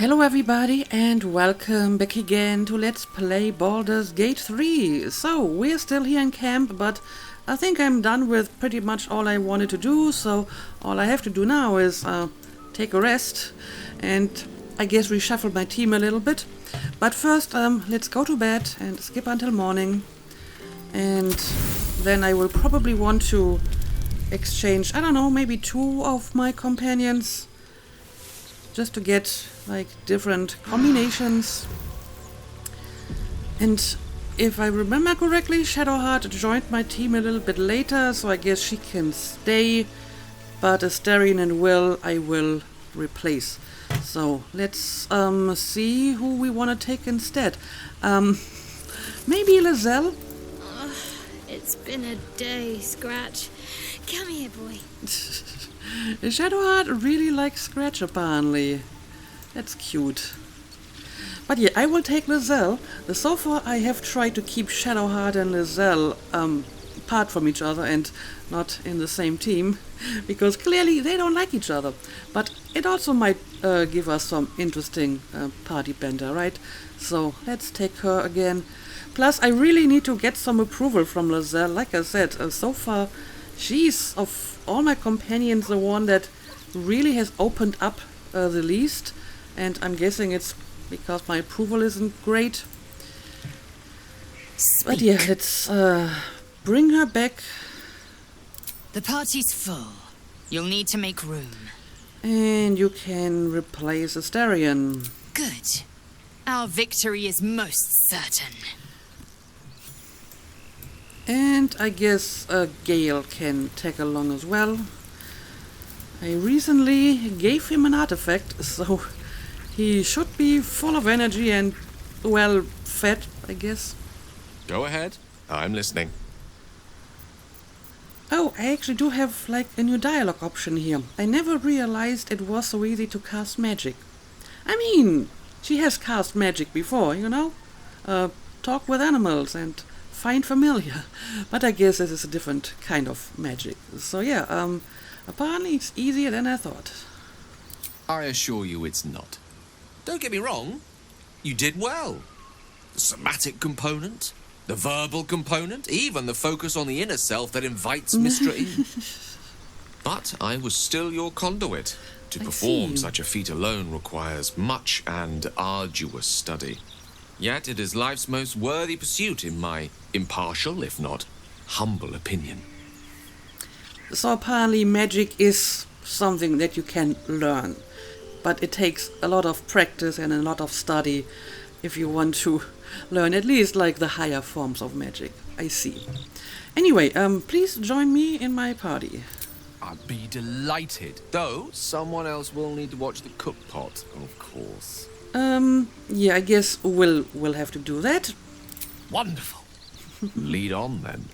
Hello everybody and welcome back again to Let's Play Baldur's Gate 3. So, we're still here in camp, but I think I'm done with pretty much all I wanted to do, so all I have to do now is take a rest and I guess reshuffle my team a little bit. But first, let's go to bed and skip until morning. And then I will probably want to exchange, I don't know, maybe 2 of my companions. Just to get like different combinations. And if I remember correctly, Shadowheart joined my team a little bit later, so I guess she can stay. But Astarion and Will, I will replace. So let's see who we want to take instead. Maybe Lizelle? It's been a day, Scratch. Come here, boy. Shadowheart really likes Scratch, apparently. That's cute. But yeah, I will take Lizelle. So far, I have tried to keep Shadowheart and Lizelle apart from each other and not in the same team, because clearly they don't like each other. But it also might give us some interesting party banter, right? So let's take her again. Plus, I really need to get some approval from Lizelle. Like I said, so far, she's, of all my companions, the one that really has opened up the least. And I'm guessing it's because my approval isn't great. Speak. But yeah, let's bring her back. The party's full. You'll need to make room. And you can replace Astarion. Good. Our victory is most certain. And I guess Gale can tag along as well. I recently gave him an artifact, so he should be full of energy and well fed, I guess. Go ahead. I'm listening. Oh, I actually do have like a new dialogue option here. I never realized it was so easy to cast magic. I mean, she has cast magic before, you know? Talk with animals and find familiar. But I guess this is a different kind of magic. So yeah, apparently it's easier than I thought. I assure you it's not. Don't get me wrong. You did well. The somatic component, the verbal component, even the focus on the inner self that invites Mistra in. But I was still your conduit. To perform such a feat alone requires much and arduous study. Yet it is life's most worthy pursuit in my impartial, if not humble opinion. So apparently magic is something that you can learn. But it takes a lot of practice and a lot of study if you want to learn at least like the higher forms of magic. I see. Anyway, please join me in my party. I'd be delighted. Though, someone else will need to watch the cook pot, of course. Yeah, I guess we'll have to do that. Wonderful. Lead on, then.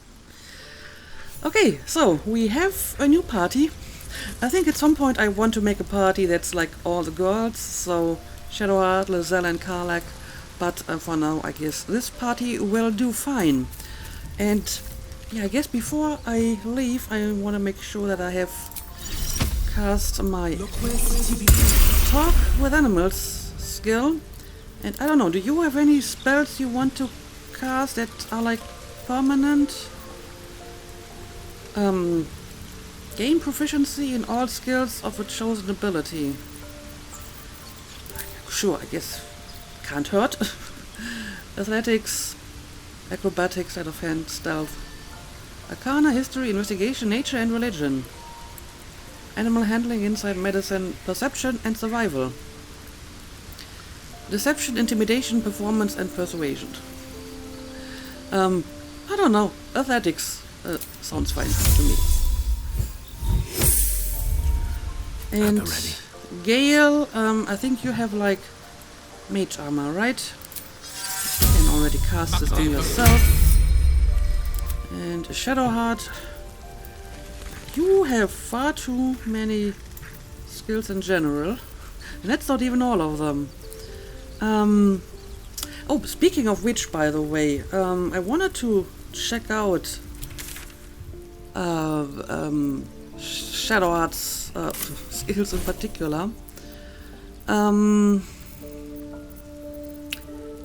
Okay, so we have a new party. I think at some point I want to make a party that's like all the girls, so Shadowheart, Lizelle and Karlach. But for now, I guess this party will do fine. And yeah, I guess before I leave, I want to make sure that I have cast my Talk with Animals skill. And I don't know, do you have any spells you want to cast that are like permanent? Gain proficiency in all skills of a chosen ability. Sure, I guess can't hurt. Athletics, acrobatics, sleight of hand, stealth, arcana, history, investigation, nature and religion, animal handling, insight, medicine, perception and survival, deception, intimidation, performance and persuasion. I don't know, athletics sounds fine to me. And Gale, I think you have like mage armor, right? You can already cast this on yourself. And Shadowheart, you have far too many skills in general. And that's not even all of them. Oh, speaking of which, by the way, I wanted to check out Shadowheart's skills in particular.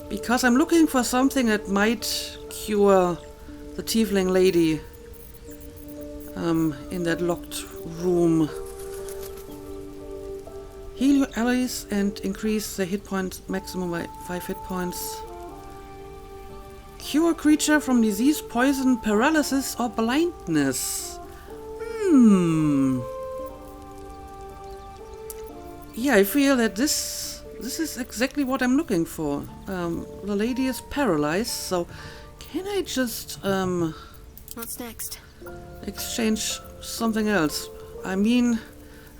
Because I'm looking for something that might cure the tiefling lady in that locked room. Heal your allies and increase the hit points maximum by 5 hit points. Cure a creature from disease, poison, paralysis, or blindness. Yeah, I feel that this is exactly what I'm looking for. The lady is paralyzed, so can I just What's next? exchange something else? I mean,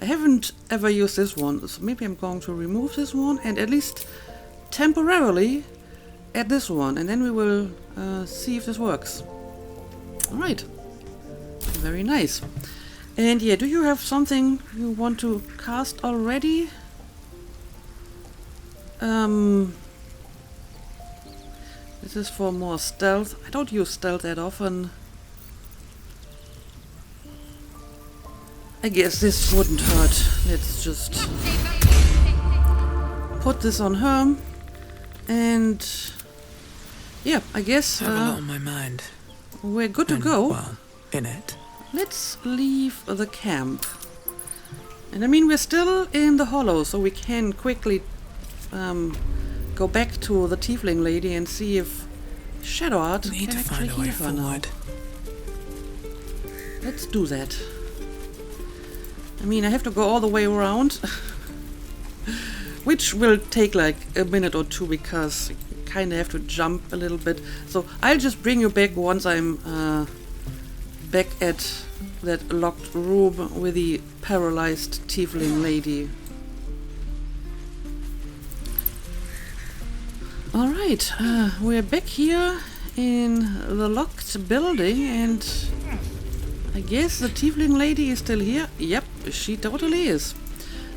I haven't ever used this one, so maybe I'm going to remove this one and at least temporarily add this one, and then we will see if this works. Alright. Very nice. And yeah, do you have something you want to cast already? This is for more stealth. I don't use stealth that often. I guess this wouldn't hurt. Let's just put this on her. And yeah, I guess I have a lot on my mind. we're good to And, go. well, in it. Let's leave the camp. And I mean, we're still in the hollow, so we can quickly go back to the tiefling lady and see if Shadowheart Need can to actually find a way heal her now. forward. Let's do that. I mean, I have to go all the way around, which will take like a minute or two because you kind of have to jump a little bit. So I'll just bring you back once I'm back at that locked room with the paralyzed tiefling lady. Alright, we're back here in the locked building, and I guess the tiefling lady is still here. Yep, she totally is.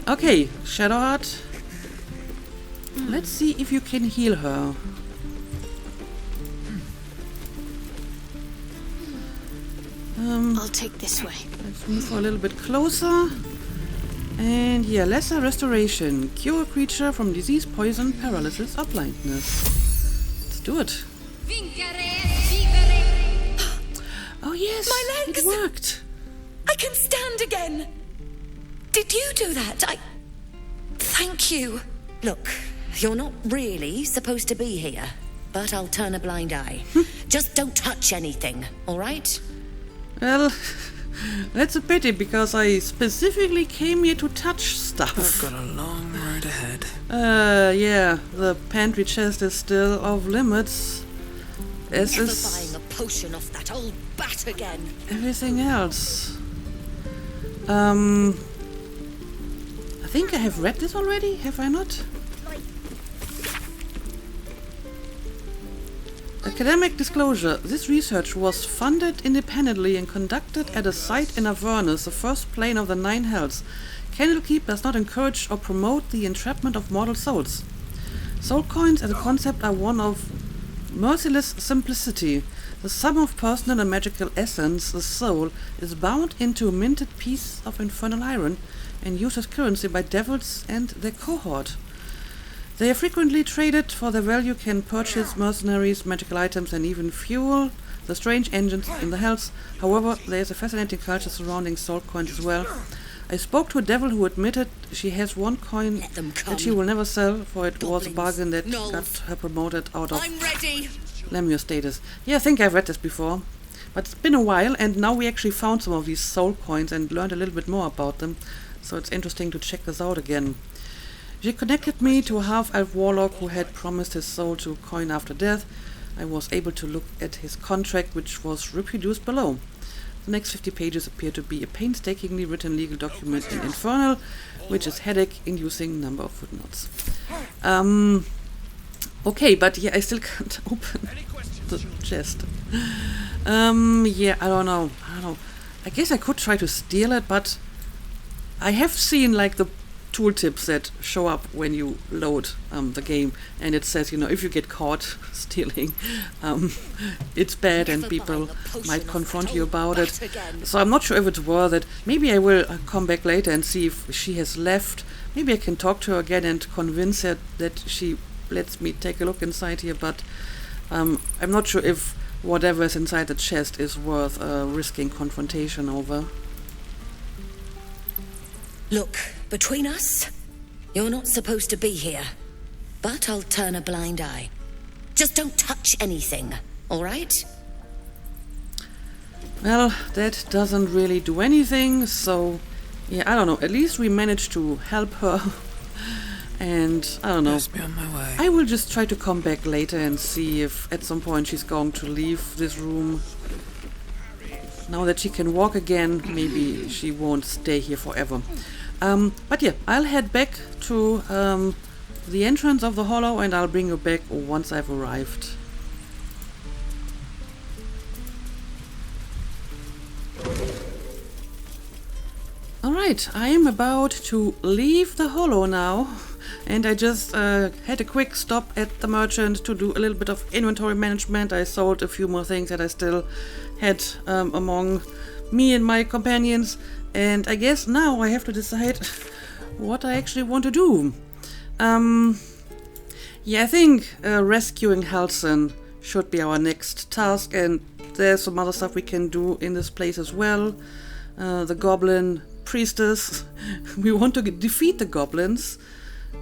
Okay, Shadowheart. Let's see if you can heal her. I'll take this way. Let's move a little bit closer. And yeah, lesser restoration. Cure a creature from disease, poison, paralysis, or blindness. Let's do it. Oh yes, My legs! it worked. I can stand again! Did you do that? Thank you. Look, you're not really supposed to be here, but I'll turn a blind eye. Just don't touch anything, all right? Well, that's a pity because I specifically came here to touch I've stuff. got a long road ahead. Yeah, the pantry chest is still off limits. As Never is buying a potion off that old bat again. everything else. I think I have read this already, have I not? Academic disclosure. This research was funded independently and conducted at a site in Avernus, the first plane of the Nine Hells. Candlekeep does not encourage or promote the entrapment of mortal souls. Soul coins as a concept are one of merciless simplicity. The sum of personal and magical essence, the soul, is bound into a minted piece of infernal iron and used as currency by devils and their cohort. They are frequently traded for their value, can purchase mercenaries, magical items, and even fuel the strange engines in the hells. However, there is a fascinating culture surrounding soul coins as well. I spoke to a devil who admitted she has one coin Let them come. that she will never sell, for it was a Goblins, bargain that gnolls. got her promoted out of I'm ready. Lemure status. Yeah, I think I've read this before. But it's been a while, and now we actually found some of these soul coins and learned a little bit more about them. So it's interesting to check this out again. She connected me to a half-elf warlock who had promised his soul to coin after death. I was able to look at his contract, which was reproduced below. The next 50 pages appear to be a painstakingly written legal document in Infernal, which is headache-inducing number of footnotes. Okay, but yeah, I still can't open the chest. Yeah, I don't know. I guess I could try to steal it, but I have seen like the tooltips that show up when you load the game, and it says, you know, if you get caught stealing, it's bad and people might confront you about it. So I'm not sure if it's worth it. Maybe I will come back later and see if she has left. Maybe I can talk to her again and convince her that she lets me take a look inside here, but I'm not sure if whatever is inside the chest is worth risking confrontation over. Look, between us, you're not supposed to be here. But I'll turn a blind eye. Just don't touch anything, all right? Well, that doesn't really do anything, so yeah, I don't know. At least we managed to help her. And I don't know. Just be on my way. I will just try to come back later and see if at some point she's going to leave this room. Now that she can walk again, maybe she won't stay here forever. But yeah, I'll head back to the entrance of the hollow and I'll bring you back once I've arrived. Alright, I am about to leave the hollow now. And I just had a quick stop at the merchant to do a little bit of inventory management. I sold a few more things that I still had among me and my companions. And I guess now I have to decide what I actually want to do. Yeah, I think rescuing Halcyon should be our next task. And there's some other stuff we can do in this place as well. The goblin priestess. We want to defeat the goblins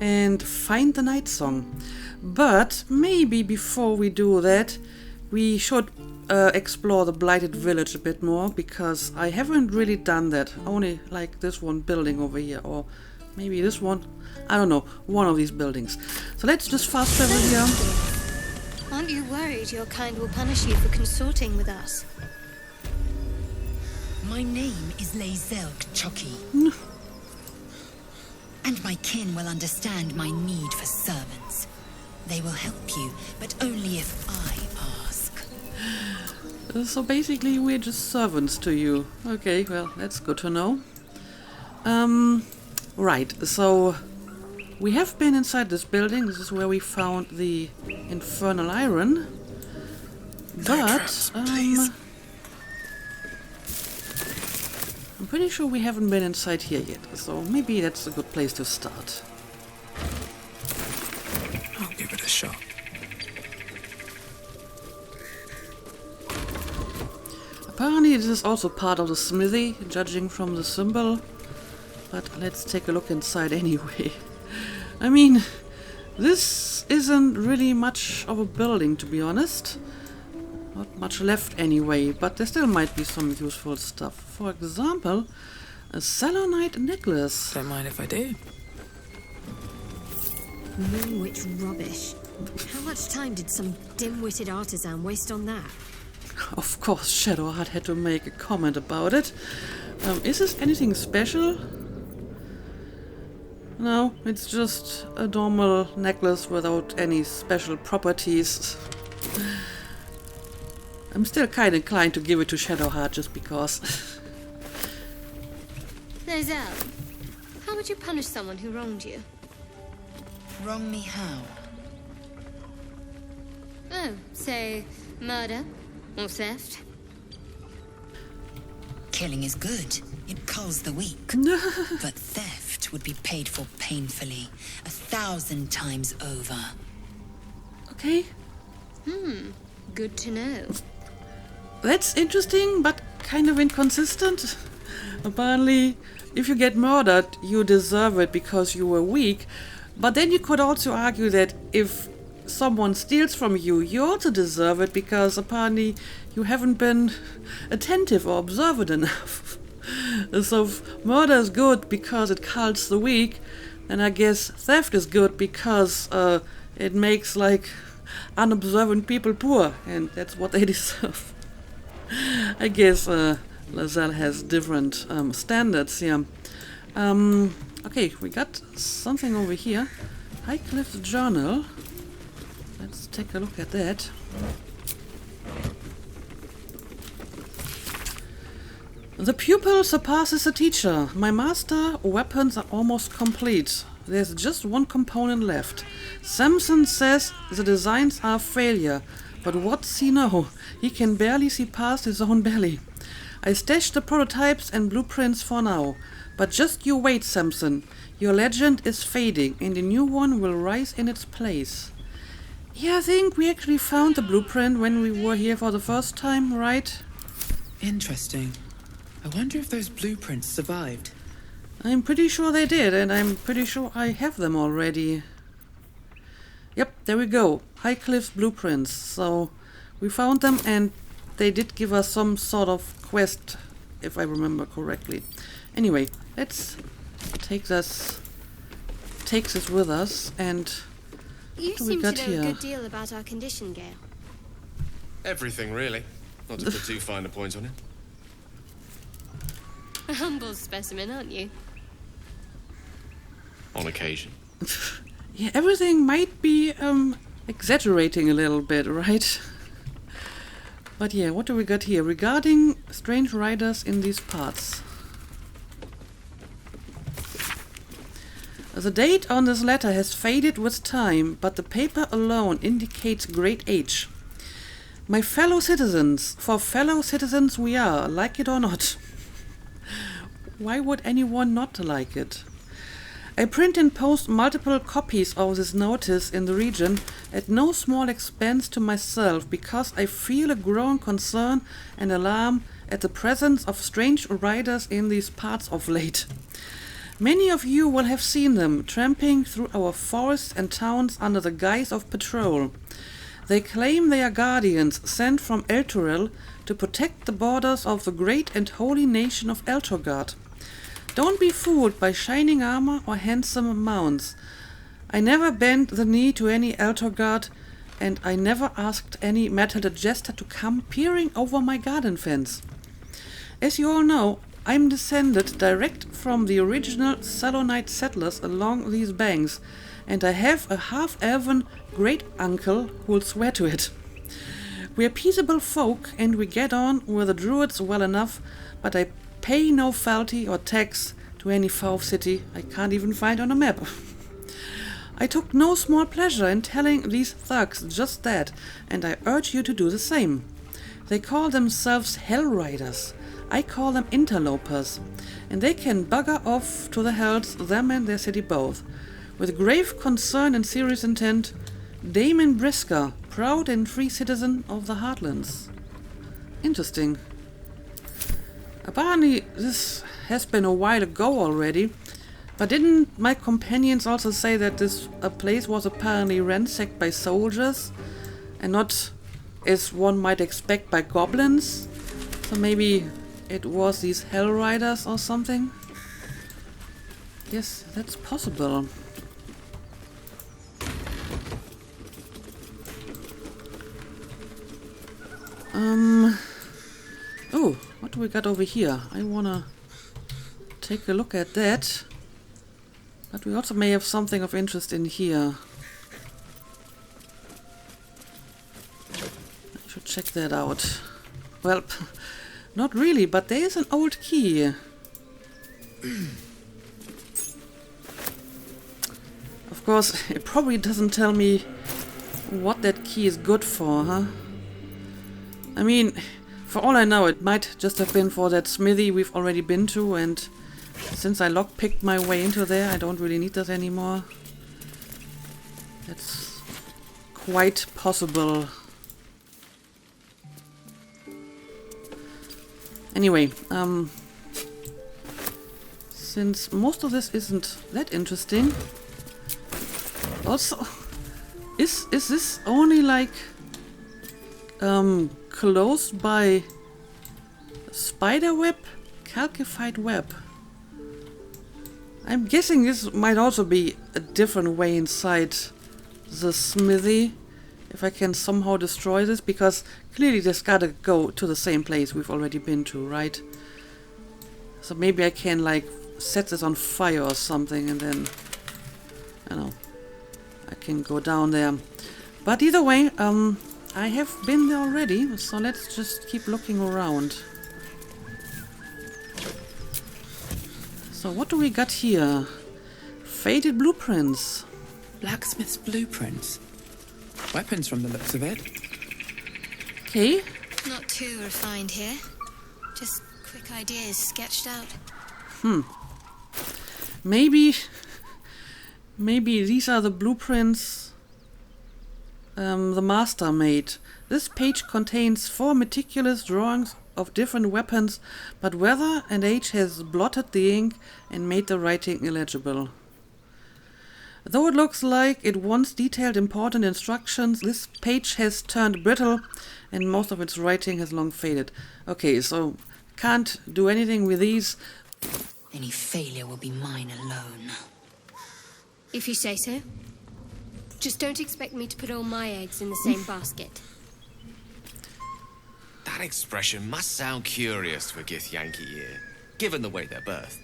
and find the night song. But maybe before we do that, we should explore the Blighted village a bit more, because I haven't really done that. Only like this one building over here, or maybe this one. I don't know, one of these buildings. So let's just fast travel here. Aren't you worried your kind will punish you for consorting with us? My name is Lazelk Chucky. And my kin will understand my need for servants. They will help you, but only if I ask. So basically we're just servants to you. Okay, well, that's good to know. Right, so we have been inside this building. This is where we found the infernal iron. But I'm pretty sure we haven't been inside here yet, so maybe that's a good place to start. I'll give it a shot. Apparently this is also part of the smithy, judging from the symbol. But let's take a look inside anyway. I mean, this isn't really much of a building, to be honest. Not much left anyway, but there still might be some useful stuff. For example, a selenite necklace. Don't mind if I do. Moonwitch rubbish. How much time did some dim-witted artisan waste on that? Of course, Shadowheart had to make a comment about it. Is this anything special? No, it's just a normal necklace without any special properties. I'm still kind of inclined to give it to Shadowheart just because. Lazel, how would you punish someone who wronged you? Wrong me how? Oh, say, murder or theft? Killing is good. It culls the weak. But theft would be paid for painfully, 1,000 times over. Okay. Good to know. That's interesting, but kind of inconsistent. Apparently, if you get murdered, you deserve it because you were weak. But then you could also argue that if someone steals from you, you also deserve it because apparently you haven't been attentive or observant enough. So if murder is good because it culls the weak, then I guess theft is good because it makes like unobservant people poor, and that's what they deserve. I guess Lazel has different standards here. Okay, we got something over here. Highcliff's journal. Let's take a look at that. The pupil surpasses the teacher. My master weapons are almost complete. There's just one component left. Samson says the designs are a failure. But what's he know? He can barely see past his own belly. I stashed the prototypes and blueprints for now. But just you wait, Samson. Your legend is fading, and a new one will rise in its place. Yeah, I think we actually found the blueprint when we were here for the first time, right? Interesting. I wonder if those blueprints survived. I'm pretty sure they did, and I'm pretty sure I have them already. Yep, there we go. Highcliff's blueprints. So we found them, and they did give us some sort of quest, if I remember correctly. Anyway, let's take this with us, and You what do we seem to got know here? a good deal about our condition, Gale. Everything, really. Not to put too fine a point on it. A humble specimen, aren't you? On occasion. Yeah, everything might be exaggerating a little bit, right? But yeah, what do we got here? Regarding strange riders in these parts. The date on this letter has faded with time, but the paper alone indicates great age. My fellow citizens, for fellow citizens we are, like it or not. Why would anyone not like it? I print and post multiple copies of this notice in the region at no small expense to myself, because I feel a growing concern and alarm at the presence of strange riders in these parts of late. Many of you will have seen them tramping through our forests and towns under the guise of patrol. They claim they are guardians sent from Elturel to protect the borders of the great and holy nation of Elturgard. Don't be fooled by shining armor or handsome mounts. I never bent the knee to any Elturgard, and I never asked any metal jester to come peering over my garden fence. As you all know, I'm descended direct from the original Salonite settlers along these banks, and I have a half-elven great-uncle who'll swear to it. We're peaceable folk, and we get on with the druids well enough, but I pay no fealty or tax to any foul city I can't even find on a map. I took no small pleasure in telling these thugs just that, and I urge you to do the same. They call themselves Hell Riders. I call them interlopers, and they can bugger off to the hells, them and their city both. With grave concern and serious intent, Damon Brisker, proud and free citizen of the Heartlands. Interesting. Apparently this has been a while ago already, but didn't my companions also say that this place was apparently ransacked by soldiers, and not, as one might expect, by goblins? So maybe it was these Hell Riders or something? Yes, that's possible. Oh, what do we got over here? I wanna take a look at that. But we also may have something of interest in here. I should check that out. Well, not really, but there is an old key. Of course, it probably doesn't tell me what that key is good for, huh? I mean, for all I know, it might just have been for that smithy we've already been to, and since I lockpicked my way into there, I don't really need that anymore. That's quite possible. Anyway, since most of this isn't that interesting, also, is this only like closed by spider web? Calcified web. I'm guessing this might also be a different way inside the smithy, if I can somehow destroy this, because clearly this gotta go to the same place we've already been to, right? So maybe I can like set this on fire or something, and then I don't know, I can go down there. But either way, I have been there already, so let's just keep looking around. So what do we got here? Faded blueprints. Blacksmith's blueprints. Weapons from the looks of it. Okay. Not too refined here. Just quick ideas sketched out. Maybe these are the blueprints the master made. This page contains 4 meticulous drawings of different weapons, but weather and age has blotted the ink and made the writing illegible. Though it looks like it once detailed important instructions, this page has turned brittle and most of its writing has long faded. Okay, so can't do anything with these. Any failure will be mine alone. If you say so. Just don't expect me to put all my eggs in the same basket. That expression must sound curious for Githyanki here, given the way they're birthed.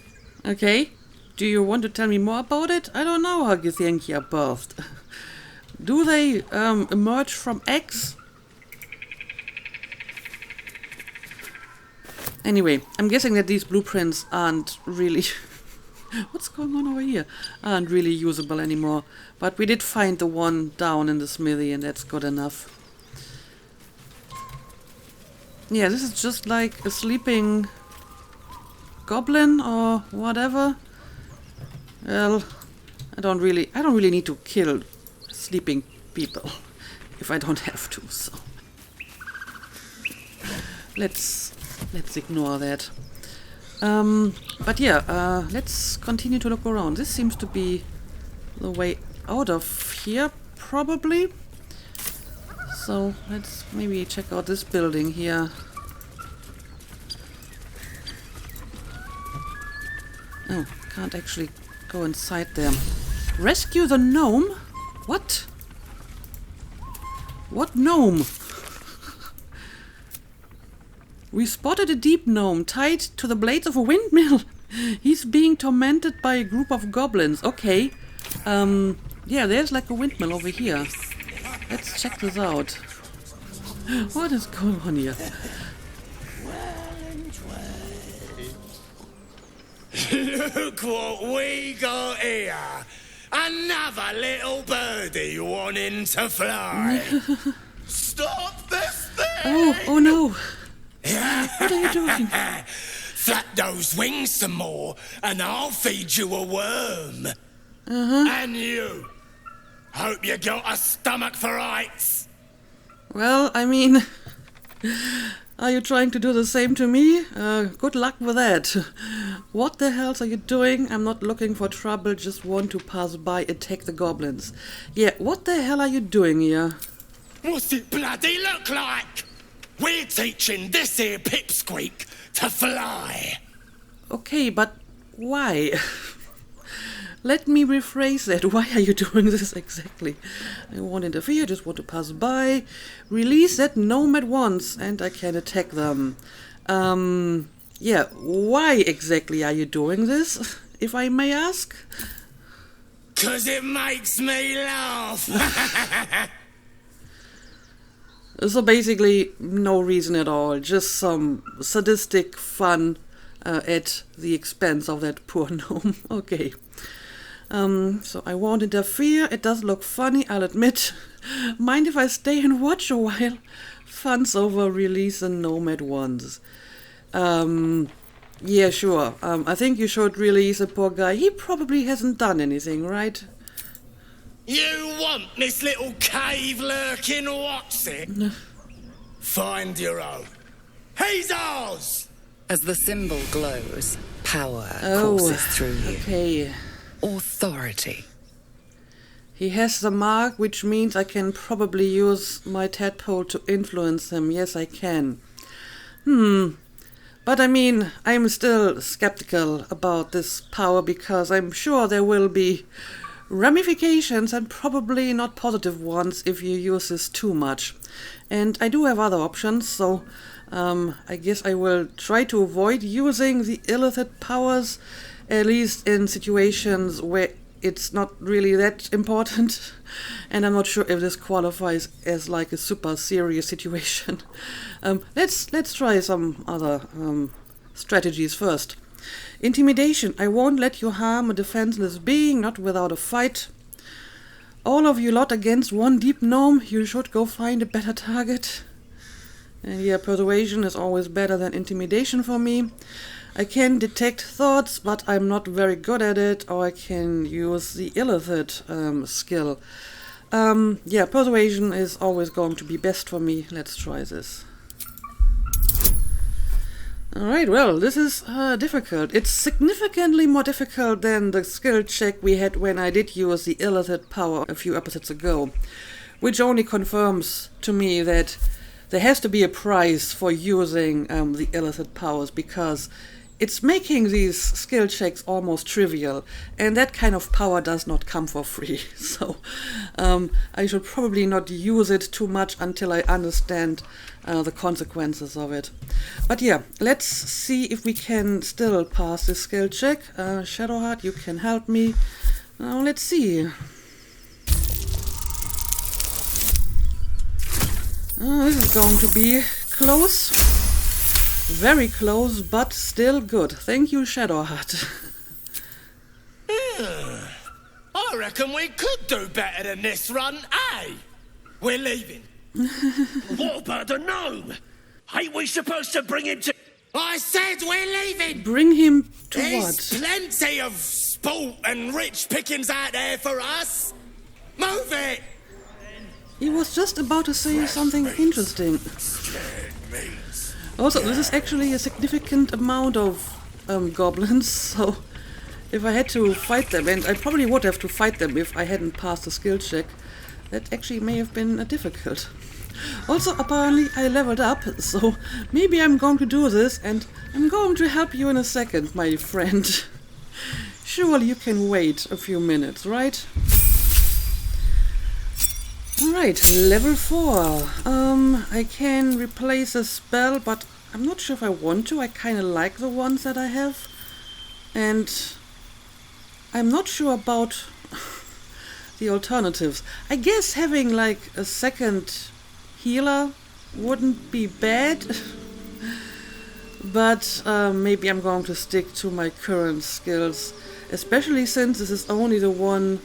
Okay, do you want to tell me more about it? I don't know how Githyanki are birthed. Do they emerge from eggs? Anyway, I'm guessing that these blueprints aren't really... What's going on over here? Aren't really usable anymore. But we did find the one down in the smithy, and that's good enough. Yeah, this is just like a sleeping goblin or whatever. Well, I don't really need to kill sleeping people if I don't have to, so let's ignore that. But yeah, let's continue to look around. This seems to be the way out of here, probably. So let's maybe check out this building here. Oh, can't actually go inside there. Rescue the gnome? What? What gnome? We spotted a deep gnome tied to the blades of a windmill. He's being tormented by a group of goblins. Okay. Yeah, there's like a windmill over here. Let's check this out. What is going on here? Look what we got here. Another little birdie wanting to fly. Stop this thing! Oh no. What are you doing? Flap those wings some more, and I'll feed you a worm. And you. Hope you got a stomach for heights. Well, I mean, are you trying to do the same to me? Good luck with that. What the hell are you doing? I'm not looking for trouble, just want to pass by, attack the goblins. Yeah, what the hell are you doing here? What's it bloody look like? We're teaching this here pipsqueak to fly. Okay, but why? Let me rephrase that. Why are you doing this exactly? I won't interfere, just want to pass by. Release that gnome at once, and I can attack them. Yeah, why exactly are you doing this, if I may ask? 'Cause it makes me laugh. So basically, no reason at all. Just some sadistic fun at the expense of that poor gnome. Okay. So I won't interfere. It does look funny, I'll admit. Mind if I stay and watch a while? Fun's over, release the gnome at once. Yeah, sure. I think you should release the poor guy. He probably hasn't done anything, right? You want this little cave lurking what's it? Find your own. He's ours! As the symbol glows, power Oh, courses through you. okay. Authority. He has the mark, which means I can probably use my tadpole to influence him. Yes, I can. But I mean, I'm still skeptical about this power because I'm sure there will be ramifications and probably not positive ones if you use this too much. And I do have other options, so I guess I will try to avoid using the illicit powers, at least in situations where it's not really that important. And I'm not sure if this qualifies as like a super serious situation. Let's try some other strategies first. Intimidation. I won't let you harm a defenseless being, not without a fight. All of you lot against one deep gnome. You should go find a better target. And yeah, persuasion is always better than intimidation for me. I can detect thoughts, but I'm not very good at it, or I can use the illicit skill. Yeah, persuasion is always going to be best for me. Let's try this. Alright, well, this is difficult. It's significantly more difficult than the skill check we had when I did use the illicit power a few episodes ago, which only confirms to me that there has to be a price for using the illicit powers, because it's making these skill checks almost trivial, and that kind of power does not come for free. So I should probably not use it too much until I understand the consequences of it. But yeah, let's see if we can still pass this skill check. Shadowheart, you can help me. Now let's see. This is going to be close. Very close, but still good. Thank you, Shadowheart. I reckon we could do better than this run, eh? We're leaving. What about the gnome? Ain't we supposed to bring him to... I said we're leaving! Bring him to There's what? plenty of sport and rich pickings out there for us. Move it! He was just about to say something interesting. Also, this is actually a significant amount of goblins, so if I had to fight them, and I probably would have to fight them if I hadn't passed the skill check, that actually may have been difficult. Also, apparently I leveled up, so maybe I'm going to do this, and I'm going to help you in a second, my friend. Surely you can wait a few minutes, right? Alright, level 4. I can replace a spell, but I'm not sure if I want to. I kind of like the ones that I have. And I'm not sure about the alternatives. I guess having like a second healer wouldn't be bad. But maybe I'm going to stick to my current skills. Especially since this is only the one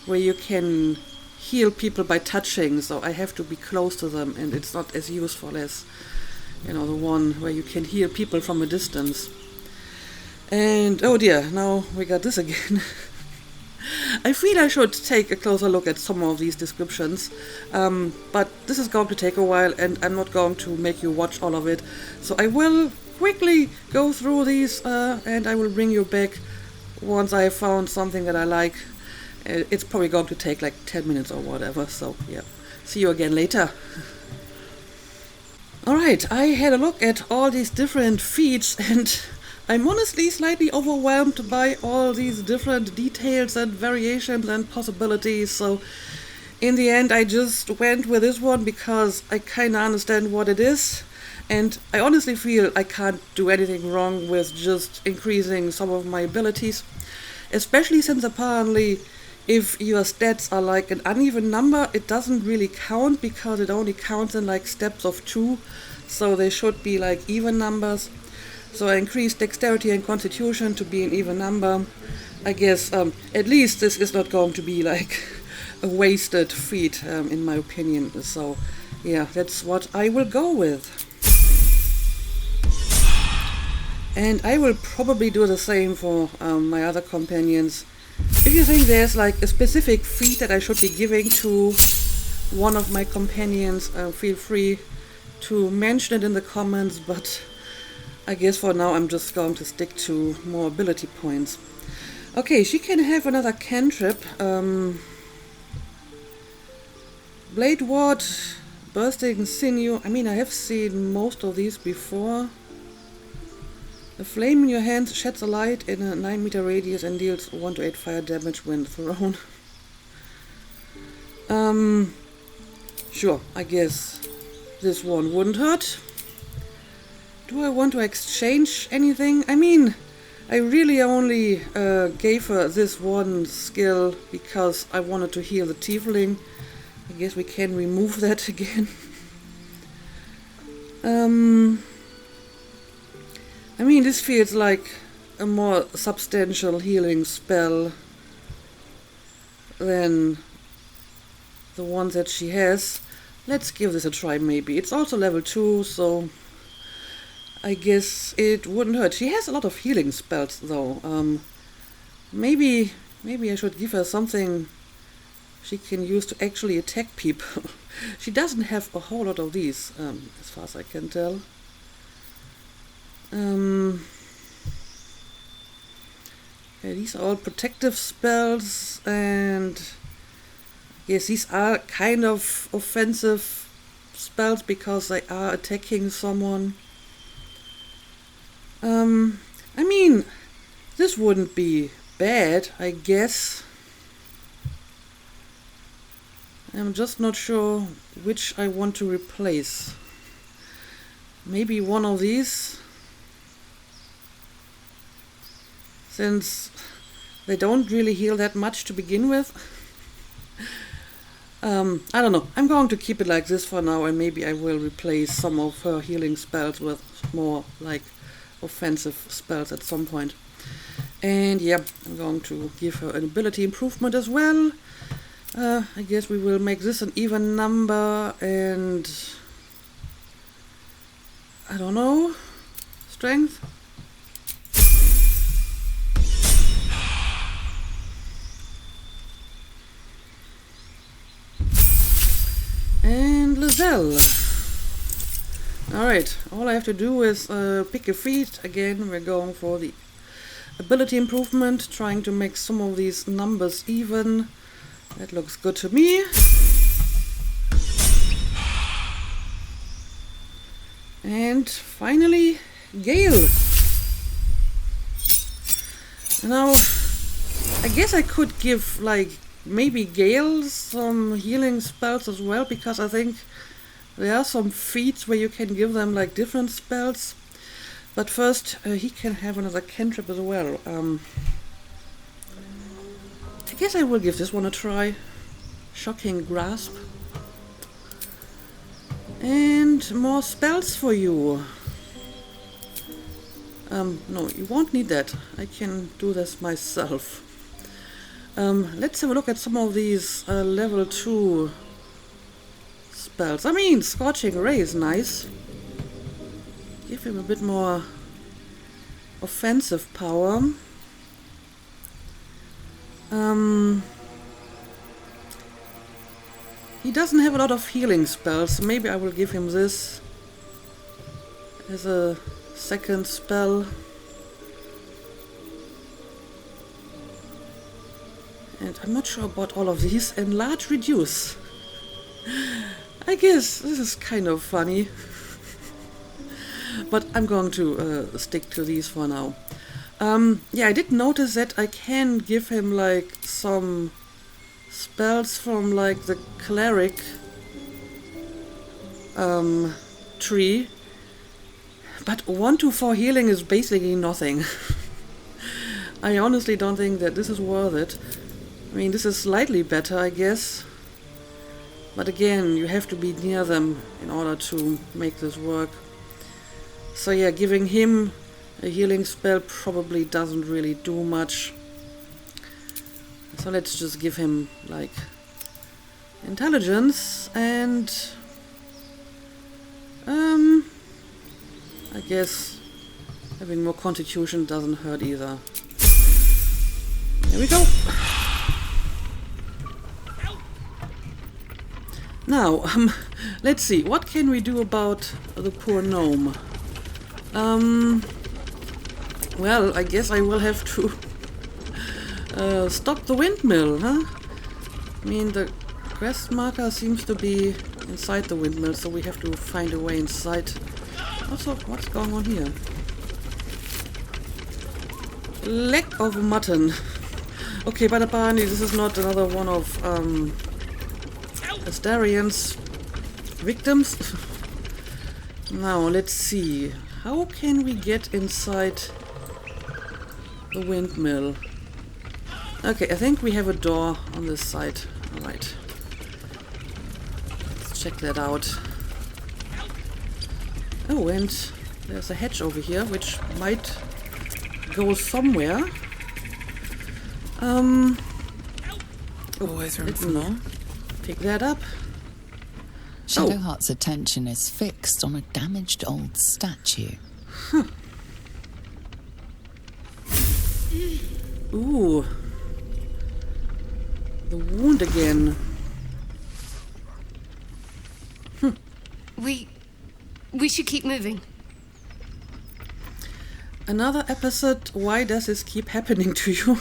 where you can heal people by touching, so I have to be close to them, and it's not as useful as, you know, the one where you can heal people from a distance. And oh dear, now we got this again. I feel I should take a closer look at some of these descriptions, but this is going to take a while, and I'm not going to make you watch all of it, so I will quickly go through these, and I will bring you back once I have found something that I like. It's probably going to take like 10 minutes or whatever, so yeah. See you again later. Alright, I had a look at all these different feats, and I'm honestly slightly overwhelmed by all these different details and variations and possibilities, so in the end I just went with this one because I kinda understand what it is, and I honestly feel I can't do anything wrong with just increasing some of my abilities, especially since apparently if your stats are like an uneven number, it doesn't really count because it only counts in like steps of 2, so they should be like even numbers. So I increased dexterity and constitution to be an even number. I guess at least this is not going to be like a wasted feat in my opinion, so yeah, that's what I will go with. And I will probably do the same for my other companions. If you think there's like a specific feat that I should be giving to one of my companions, feel free to mention it in the comments, but I guess for now I'm just going to stick to more ability points. Okay, she can have another cantrip. Blade Ward, Bursting Sinew. I mean, I have seen most of these before. A flame in your hand sheds a light in a 9-meter radius and deals 1 to 8 fire damage when thrown. Sure, I guess this one wouldn't hurt. Do I want to exchange anything? I mean, I really only gave her this one skill because I wanted to heal the tiefling. I guess we can remove that again. I mean, this feels like a more substantial healing spell than the one that she has. Let's give this a try maybe. It's also level 2, so I guess it wouldn't hurt. She has a lot of healing spells though. Maybe I should give her something she can use to actually attack people. She doesn't have a whole lot of these, as far as I can tell. Yeah, these are all protective spells, and yes, these are kind of offensive spells because they are attacking someone. I mean, this wouldn't be bad, I guess. I'm just not sure which I want to replace. Maybe one of these, since they don't really heal that much to begin with. I don't know. I'm going to keep it like this for now, and maybe I will replace some of her healing spells with more like offensive spells at some point. And yeah, I'm going to give her an ability improvement as well. I guess we will make this an even number, and I don't know, strength. And Lizelle. Alright, all I have to do is pick a feat. Again, we're going for the ability improvement, trying to make some of these numbers even. That looks good to me. And finally, Gale. Now, I guess I could give, like, maybe Gale some healing spells as well, because I think there are some feats where you can give them, like, different spells. But first, he can have another cantrip as well. I guess I will give this one a try. Shocking Grasp. And more spells for you. No, you won't need that. I can do this myself. Let's have a look at some of these level 2 spells. I mean, Scorching Ray is nice. Give him a bit more offensive power. He doesn't have a lot of healing spells, so maybe I will give him this as a second spell. And I'm not sure about all of these. Enlarge, Reduce. I guess this is kind of funny. But I'm going to stick to these for now. Yeah, I did notice that I can give him like some spells from like the cleric tree, but 1 to 4 healing is basically nothing. I honestly don't think that this is worth it. I mean, this is slightly better, I guess, but again, you have to be near them in order to make this work. So yeah, giving him a healing spell probably doesn't really do much. So let's just give him, like, intelligence, and I guess having more constitution doesn't hurt either. There we go. Now, let's see, what can we do about the poor gnome? Well, I guess I will have to stop the windmill, huh? I mean, the quest marker seems to be inside the windmill, so we have to find a way inside. Also, what's going on here? Leg of mutton. Okay, but apparently this is not another one of Astarian's victims. Now, let's see. How can we get inside the windmill? Okay, I think we have a door on this side. Alright. Let's check that out. Oh, and there's a hatch over here, which might go somewhere. Always room let's for more. pick that up. Shadowheart's attention is fixed on a damaged old statue. Huh. Ooh. The wound again. We should keep moving. Another episode, why does this keep happening to you?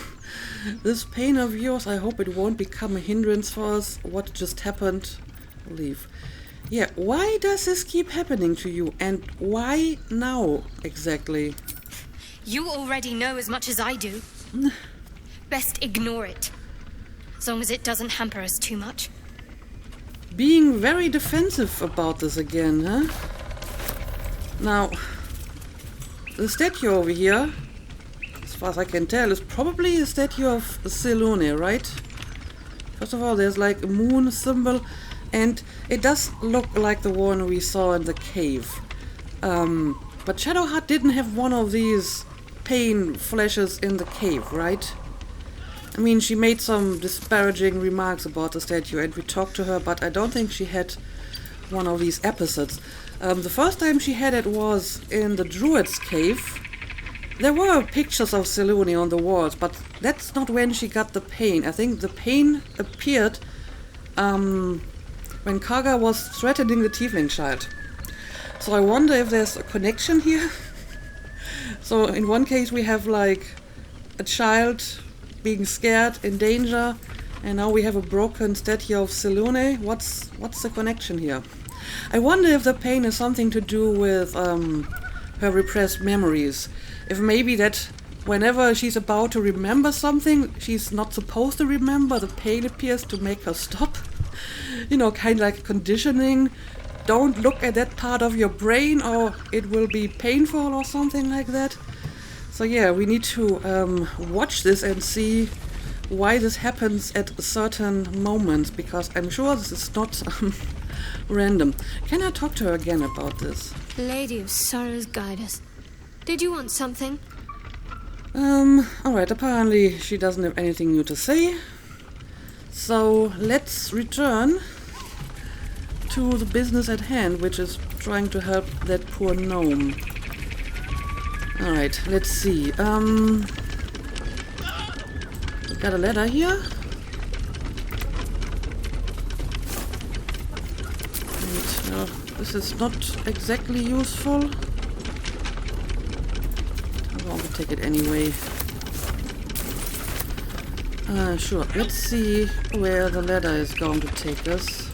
This pain of yours, I hope it won't become a hindrance for us. What just happened? Leave. Yeah, why does this keep happening to you? And why now, exactly? You already know as much as I do. Best ignore it. As long as it doesn't hamper us too much. Being very defensive about this again, huh? Now, the statue over here, as far as I can tell, is probably a statue of Selune, right? First of all, there's like a moon symbol, and it does look like the one we saw in the cave. But Shadowheart didn't have one of these pain flashes in the cave, right? I mean, she made some disparaging remarks about the statue, and we talked to her, but I don't think she had one of these episodes. The first time she had it was in the Druid's cave. There were pictures of Selune on the walls, but that's not when she got the pain. I think the pain appeared when Kaga was threatening the tiefling child. So I wonder if there's a connection here. So in one case we have like a child being scared, in danger, and now we have a broken statue of Selune. What's the connection here? I wonder if the pain is something to do with her repressed memories. If maybe that whenever she's about to remember something she's not supposed to remember, the pain appears to make her stop. You know, kind of like conditioning. Don't look at that part of your brain or it will be painful or something like that. So yeah, we need to watch this and see why this happens at certain moments, because I'm sure this is not random. Can I talk to her again about this? Lady of Sorrows, guide us. Did you want something? Alright, apparently she doesn't have anything new to say. So let's return to the business at hand, which is trying to help that poor gnome. Alright, let's see. We got a ladder here. And, this is not exactly useful. I want to take it anyway. Sure. Let's see where the ladder is going to take us.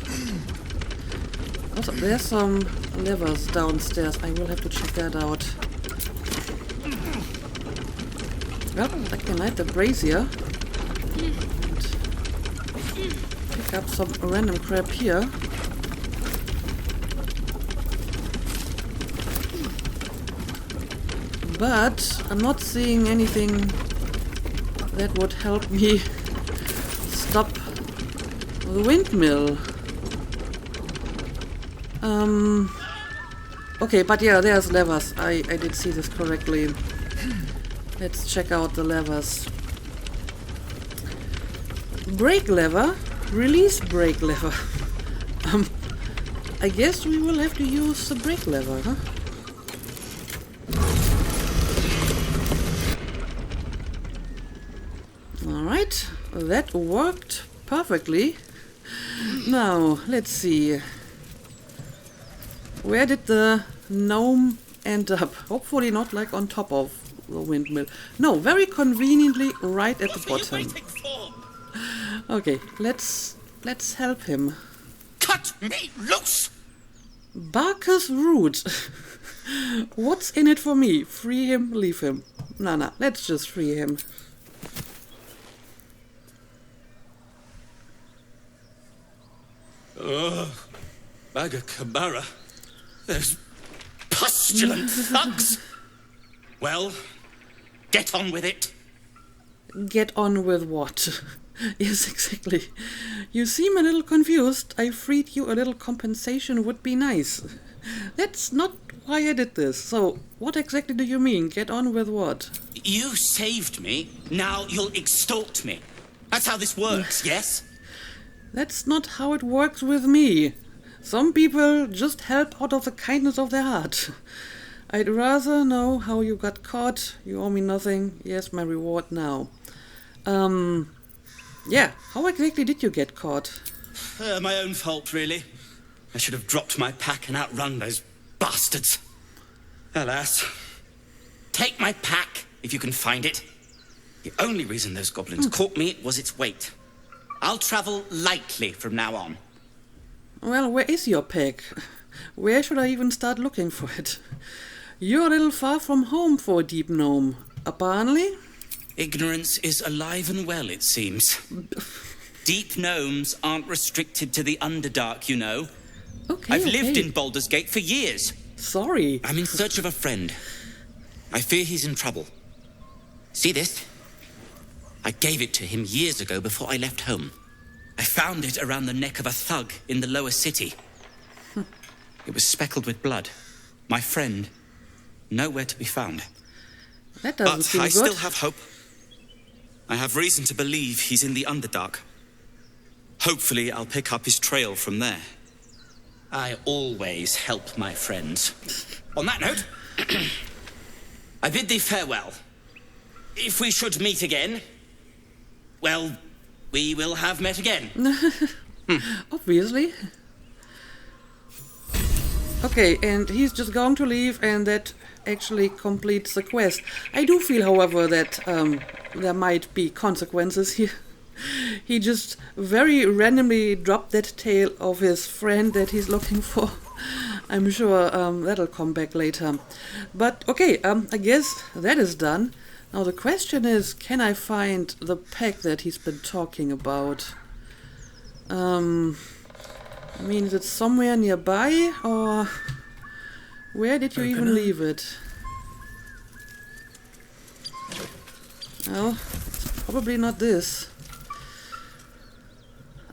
Also, there's some levers downstairs. I will have to check that out. Well, I can light the brazier. Pick up some random crap here. But I'm not seeing anything that would help me stop the windmill. Okay, but yeah, there's levers. I did see this correctly. Let's check out the levers. Brake lever, release brake lever. I guess we will have to use the brake lever, huh? Alright, that worked perfectly. Now, let's see. Where did the gnome end up? Hopefully not like on top of the windmill. No, very conveniently right at the bottom. Okay, let's help him. Cut me loose! Barker's root. What's in it for me? Free him, leave him. Nah, let's just free him. Maga Kamara. Those pustulant thugs! Well, get on with it. Get on with what? Yes, exactly. You seem a little confused. I freed you. A little compensation would be nice. That's not why I did this. So, what exactly do you mean? Get on with what? You saved me. Now you'll extort me. That's how this works, yes? That's not how it works with me. Some people just help out of the kindness of their heart. I'd rather know how you got caught. You owe me nothing. Yes, my reward now. Yeah, how exactly did you get caught? My own fault, really. I should have dropped my pack and outrun those bastards. Alas. Take my pack, if you can find it. The only reason those goblins caught me was its weight. I'll travel lightly from now on. Well, where is your pack? Where should I even start looking for it? You're a little far from home for a deep gnome, apparently. Ignorance is alive and well, it seems. Deep gnomes aren't restricted to the Underdark, you know. Okay, I've lived in Baldur's Gate for years. Sorry. I'm in search of a friend. I fear he's in trouble. See this? I gave it to him years ago before I left home. I found it around the neck of a thug in the lower city. It was speckled with blood. My friend, nowhere to be found. That doesn't seem But I good. still have hope. I have reason to believe he's in the Underdark. Hopefully I'll pick up his trail from there. I always help my friends. On that note, I bid thee farewell. If we should meet again, well, we will have met again. Obviously. Okay, and he's just going to leave, and that actually completes the quest. I do feel, however, that there might be consequences here. He just very randomly dropped that tale of his friend that he's looking for. I'm sure that'll come back later. But okay, I guess that is done. Now the question is, can I find the pack that he's been talking about? I mean, is it somewhere nearby, or where did you even leave it? Well, it's probably not this.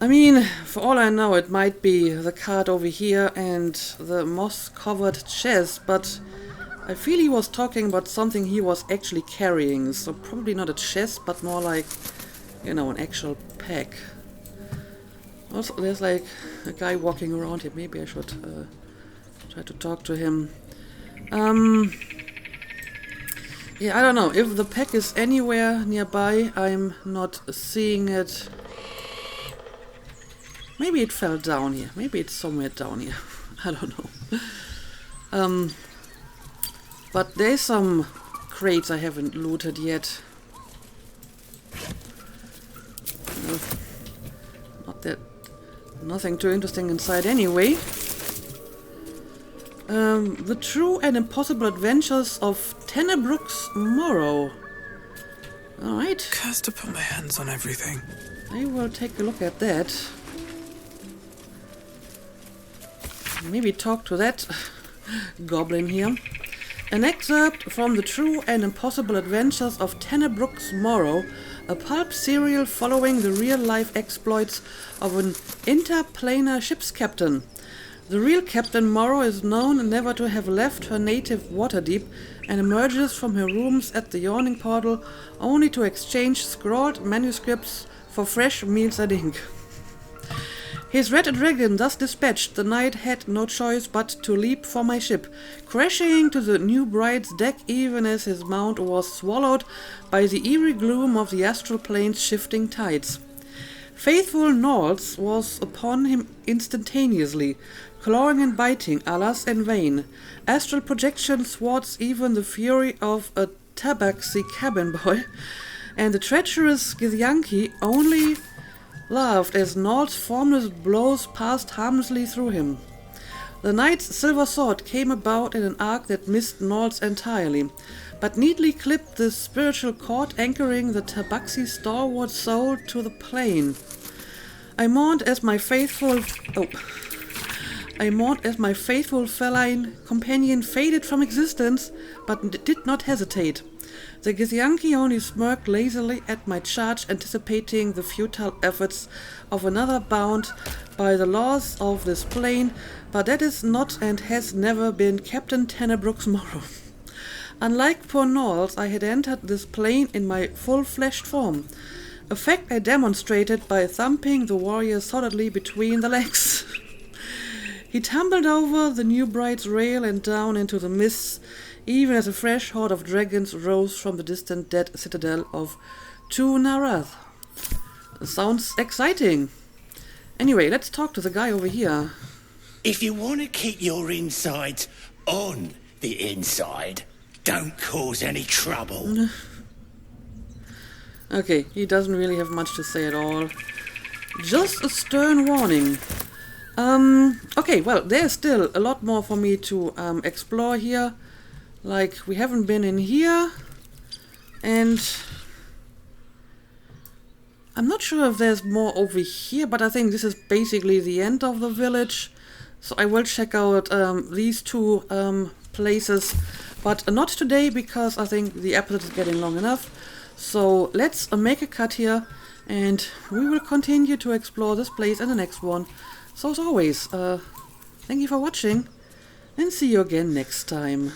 I mean, for all I know, it might be the card over here and the moss-covered chest, but I feel he was talking about something he was actually carrying, so probably not a chest, but more like, you know, an actual pack. Also, there's like a guy walking around here. Maybe I should try to talk to him. Yeah, I don't know. If the pack is anywhere nearby, I'm not seeing it. Maybe it fell down here. Maybe it's somewhere down here. I don't know. But there's some crates I haven't looted yet. Not that... Nothing too interesting inside anyway. The True and Impossible Adventures of Tenebrooks Morrow. Alright. Cursed to put my hands on everything. I will take a look at that. Maybe talk to that goblin here. An excerpt from The True and Impossible Adventures of Tenebrooks Morrow, a pulp serial following the real-life exploits of an interplanar ship's captain. The real Captain Morrow is known never to have left her native Waterdeep and emerges from her rooms at the Yawning Portal only to exchange scrawled manuscripts for fresh meals and ink. His red dragon thus dispatched, the knight had no choice but to leap for my ship, crashing to the new bride's deck even as his mount was swallowed by the eerie gloom of the astral plane's shifting tides. Faithful Knowles was upon him instantaneously, clawing and biting, alas in vain. Astral projection thwarts even the fury of a tabaxi cabin boy, and the treacherous Githyanki only laughed as Knowles' formless blows passed harmlessly through him. The knight's silver sword came about in an arc that missed Knowles entirely, but neatly clipped the spiritual cord anchoring the tabaxi stalwart soul to the plane. I mourned as my faithful feline companion faded from existence, but did not hesitate. The Githyanki only smirked lazily at my charge, anticipating the futile efforts of another bound by the laws of this plane, but that is not and has never been Captain Tenebrooks Morrow. Unlike poor Knowles, I had entered this plane in my full-fleshed form, a fact I demonstrated by thumping the warrior solidly between the legs. He tumbled over the new bride's rail and down into the mists, even as a fresh horde of dragons rose from the distant dead citadel of Tu Narath. Sounds exciting. Anyway, let's talk to the guy over here. If you want to keep your insides on the inside, don't cause any trouble. Okay, he doesn't really have much to say at all. Just a stern warning. Okay, well, there's still a lot more for me to explore here. Like, we haven't been in here. And I'm not sure if there's more over here, but I think this is basically the end of the village. So I will check out these two places, but not today because I think the episode is getting long enough. So let's make a cut here, and we will continue to explore this place in the next one. So as always, thank you for watching, and see you again next time.